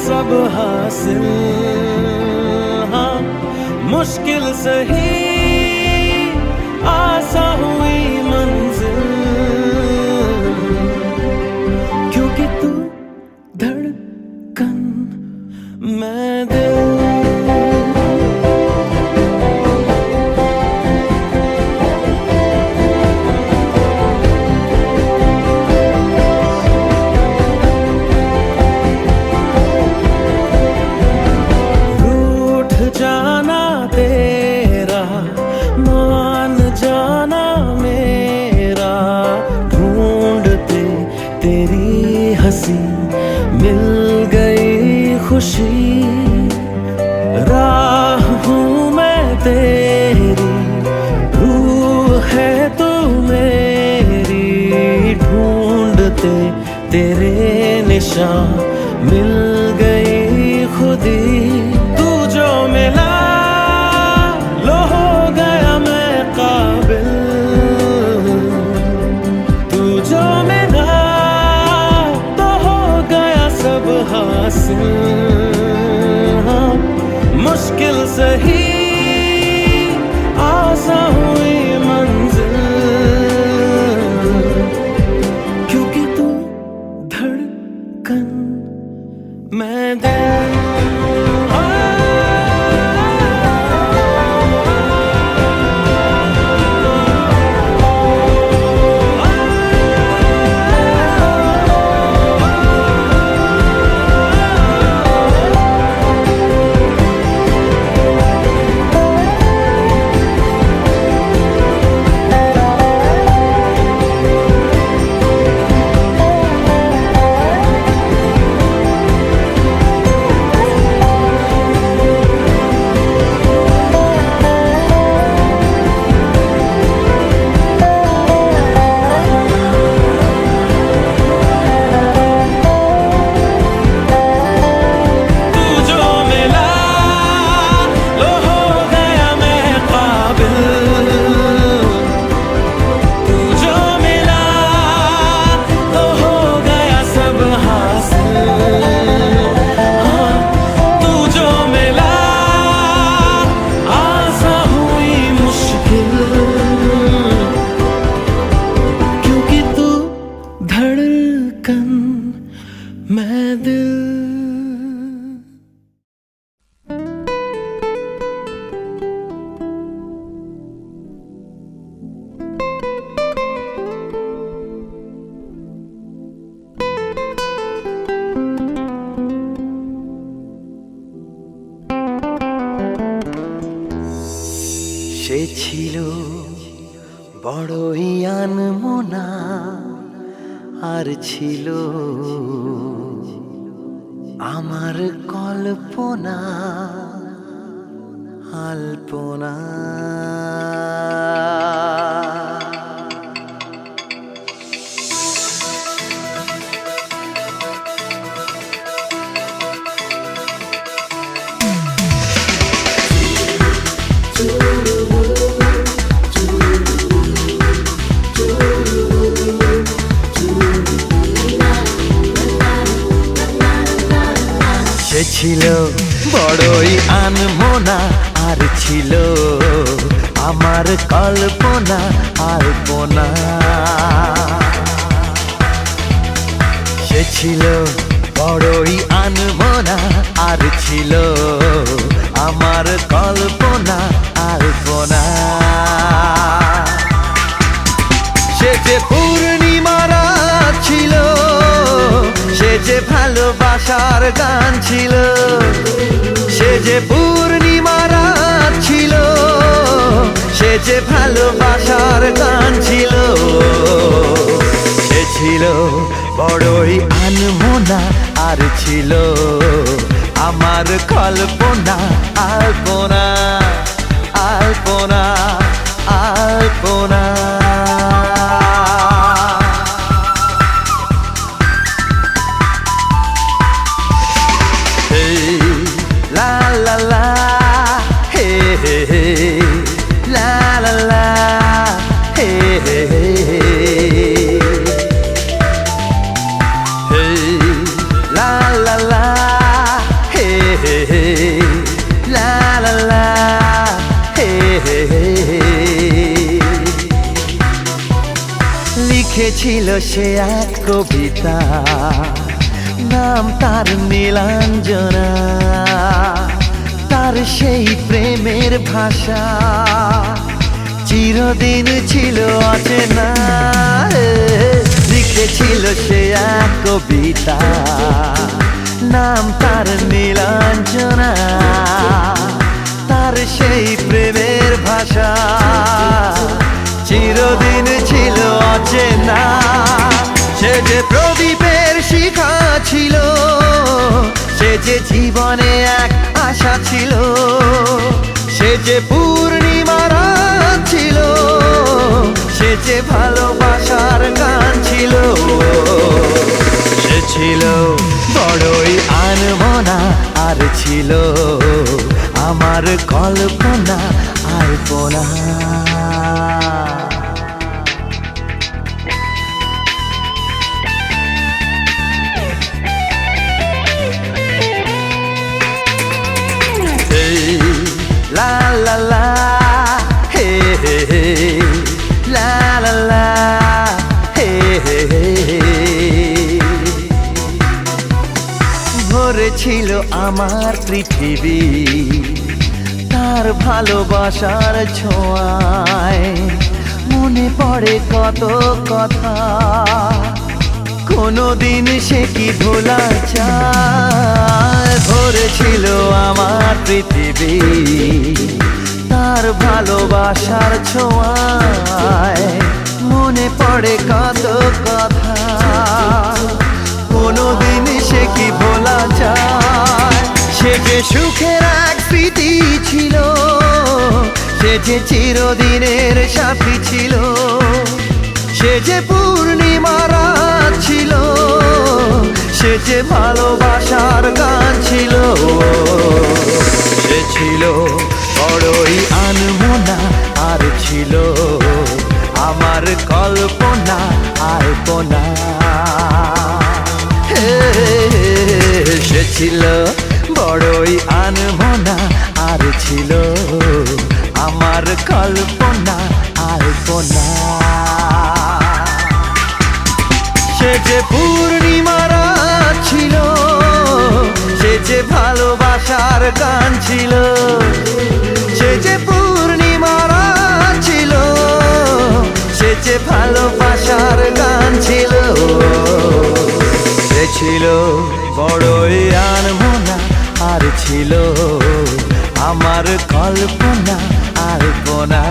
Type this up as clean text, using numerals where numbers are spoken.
सब हासिल, हाँ मुश्किल सही आसा हुई मंजिल, क्योंकि तू धड़कन मैं दिल। जाना तेरा मान जाना मेरा, ढूंढते तेरी हंसी मिल गई खुशी, राह हूँ मैं तेरी रूह है तू मेरी, ढूंढते तेरे निशान मिल गई खुदी, जो मिला लो हो गया मैं काबिल, तू जो मिला तो हो गया सब हासिल, हाँ मुश्किल सही आसा हुई मंजिल, क्योंकि तू धड़कन मैं दिल। मैं दिल। সে ছিল বড়ই আনমনা, আর ছিল আমার কল্পনা আলপনা। সে ছিল বড়ই আনমনা, আর ছিল আমার কল্পনা আলপনা। সে ছিল বড়ই আনমনা, আর ছিল আমার কল্পনা আলপনা। সে যে পূর্ণিমা রাত ছিল, সে যে ভালোবাসার গান ছিল, সে যে পূর্ণিমা রাত ছিল, সে যে ভালোবাসার গান ছিল। সে ছিল বড়ই আনমনা, আর ছিল আমার কল্পনা আলপনা আলপনা আলপনা। হে লা লা লা হে হে হে লিখেছিল সে এক কবিতা, নাম তার নীলাঞ্জনা। তার সেই প্রেমের ভাষা চিরদিন ছিল অচেনা। লিখেছিল সে এক কবিতা, নাম তার নীলাঞ্জনা। তার সেই প্রেমের ভাষা চিরদিন ছিল অচেনা। সে যে প্রদীপের শিখা ছিল, সে যে জীবনে এক আশা ছিল, সে যে পূর্ণিমার রাত ছিল, সে যে ভালোবাসার গান ছিল। সে ছিল বড়ই আনমনা, আর ছিল আমার কল্পনা আলপনা। La la la, hey hey hey, la la la, hey hey hey. ভরে ছিল আমার পৃথিবী তার ভালোবাসার ছোঁয়ায়। মনে পড়ে কত কথা, কোনদিন সে কি ভোলা যায়। ভরেছিল আমার পৃথিবী তার ভালোবাসার ছোঁয়ায়। মনে পড়ে কত কথা, কোনদিন সে কি ভোলা যায়। সে যে সুখের এক স্মৃতি ছিল, সে যে চিরদিনের সাথী ছিল, সে যে পূর্ণিমার রাত ছিল, সে যে ভালোবাসার গান ছিল। সে ছিল বড়ই আনমনা, আর ছিল আমার কল্পনা আলপনা। সে ছিল বড়ই আনমনা, আর ছিল আমার কল্পনা আলপনা। সে যে পূর্ণিমার রাত ছিল, সে যে ভালোবাসার গান ছিল, সে যে পূর্ণিমার রাত ছিল, সে যে ভালোবাসার গান ছিল। সে ছিল বড়ই আনমনা, আর ছিল আমার কল্পনা আলপনা।